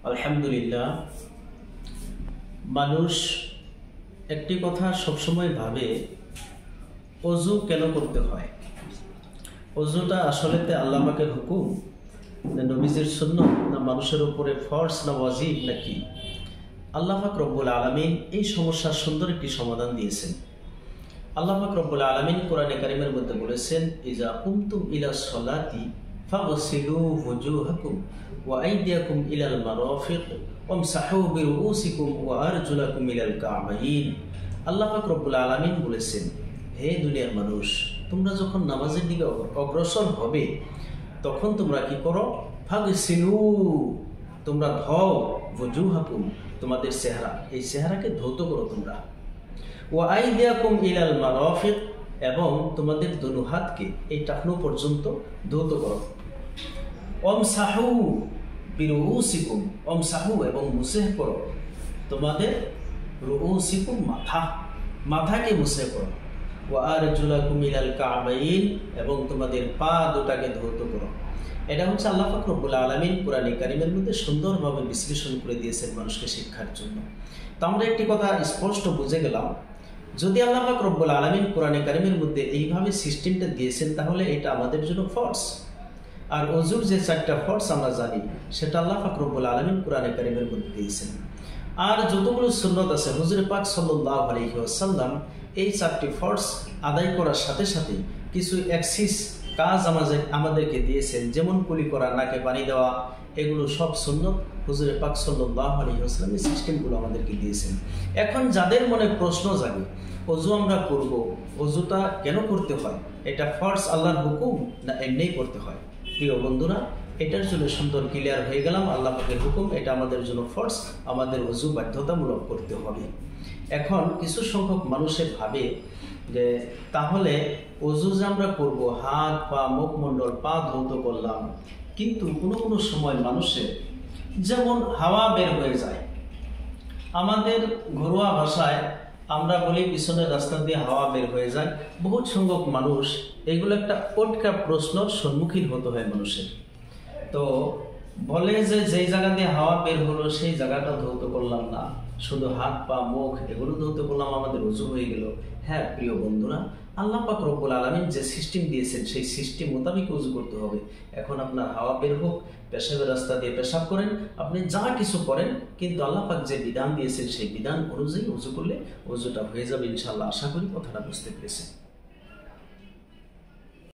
আলহামদুলিল্লাহ, মানুষ একটি কথা সবসময় ভাবে, অজু কেন করতে হয়। অজুটা আসলেতে আল্লাহ পাকের হুকুম না নবীজির সুন্নাত না মানুষের উপরে ফরজ না ওয়াজিব নাকি? আল্লাহ পাক রব্বুল আলামিন এই সমস্যার সুন্দর একটি সমাধান দিয়েছেন। আল্লাহ পাক রব্বুল আলামিন কোরআনে কারিমের মধ্যে বলেছেন, ইজা কুমতুম ইলাস সালাতি ফাগসিলু ওজুহাকুম ওয়া আইদিয়াকুম ইলাল মারাফিক ওয়ামসাহু বিরুউসিকুম ওয়া আরজুলাকুম ইলাল কাবাইন। আল্লাহ পাক রব্বুল আলামিন বলেছেন, হে দুনিয়ার মানুষ, তোমরা যখন নামাজের দিকে অগ্রসর হবে তখন তোমরা কি করো? ফাগসিলু, তোমরা ধোও, ওজুহাকুম, তোমাদের চেহারা, এই চেহারাকে ধৌত করো তোমরা। ওয়া আইদিয়াকুম ইলাল মারাফিক, এবং তোমাদের দুনো হাতকে এই টাকনু পর্যন্ত ধৌত করো। ওয়ামসাহু বিরুউসিকুম, ওয়ামসাহু, এবং মুসেহ করো তোমাদের রুউসিকুম, মাথাকে মুসেহ করো। ওয়া আরজুলাকুম ইলাল কাবাইন, এবং তোমাদের পা দুটাকে ধৌত করো। এটা হচ্ছে আল্লাহ পাক রব্বুল আলামিন কোরআনে কারিমের মধ্যে সুন্দরভাবে বিশ্লেষণ করে দিয়েছেন মানুষকে শিক্ষার জন্য। তো আমরা একটি কথা স্পষ্ট বুঝে গেলাম, যদি আল্লাহ পাক রব্বুল আলামিন কোরআনে কারিমের মধ্যে এইভাবে সিস্টেমটা দিয়েছেন তাহলে এটা আমাদের জন্য ফরজ। আর অজুর যে 4টা ফরজ আমরা জানি সেটা আল্লাহ পাক রব্বুল আলামিন কোরআনে কারিমের মধ্যে দিয়েছেন। আর যতগুলো সুন্নত আছে হুজুর পাক সাল্লাল্লাহু আলাইহি ওয়াসাল্লাম এই 4টি ফরজ আদায় করার সাথে সাথে কিছু এক্সিস কাজ আমাদেরকে দিয়েছেন, যেমন কুলি করা, নাকে পানি দেওয়া, এগুলো সব সুন্নত হুজুর পাক সাল্লাল্লাহু আলাইহি ওয়াসাল্লামের সিস্টেমগুলো আমাদেরকে দিয়েছেন। এখন যাদের মনে প্রশ্ন জাগে, অজু আমরা করব, অজুটা কেন করতে হয়? এটা ফরজ আল্লাহর হুকুম না এমনিই করতে হয়? প্রিয় বন্ধুরা, এটার জন্য সুন্দর ক্লিয়ার হয়ে গেলাম। আল্লাহ পাকের হুকুম, এটা আমাদের জন্য ফরজ, আমাদের অজু বাধ্যতামূলক করতে হবে। এখন কিছু সংখ্যক মানুষের ভাবে যে তাহলে অজু যে আমরা করবো, হাত পা মুখমণ্ডল পা ধৌত করলাম, কিন্তু কোনো সময় মানুষের যেমন হাওয়া বের হয়ে যায়, আমাদের ঘরোয়া ভাষায় আমরা বলি পিছনের রাস্তা দিয়ে হাওয়া বের হয়ে যায়। বহুত সংখ্যক মানুষ এগুলো একটা ওটকা প্রশ্নর সম্মুখীন হতে হয় মানুষের। তো বলে যে যেই জায়গা দিয়ে হাওয়া বের হলো সেই জায়গাটা ধৌত করলাম না, শুধু হাত পা মুখ এগুলো ধৌত করলাম, আমাদের অজু হয়ে গেল। হ্যাঁ প্রিয় বন্ধুরা, আল্লাহ পাক রব্বুল আলামিন যে সিস্টেম দিয়েছেন সেই সিস্টেম মোতাবেক অজু করতে হবে। এখন আপনার হাওয়া বের হোক, পেশাবের রাস্তা দিয়ে পেশাব করেন, আপনি যা কিছু করেন, কিন্তু আল্লাহ পাক যে বিধান দিয়েছেন সেই বিধান অনুযায়ী অজু করলে অজুটা হয়ে যাবে ইনশাআল্লাহ। আশা করি কথাটা বুঝতে পেরেছেন।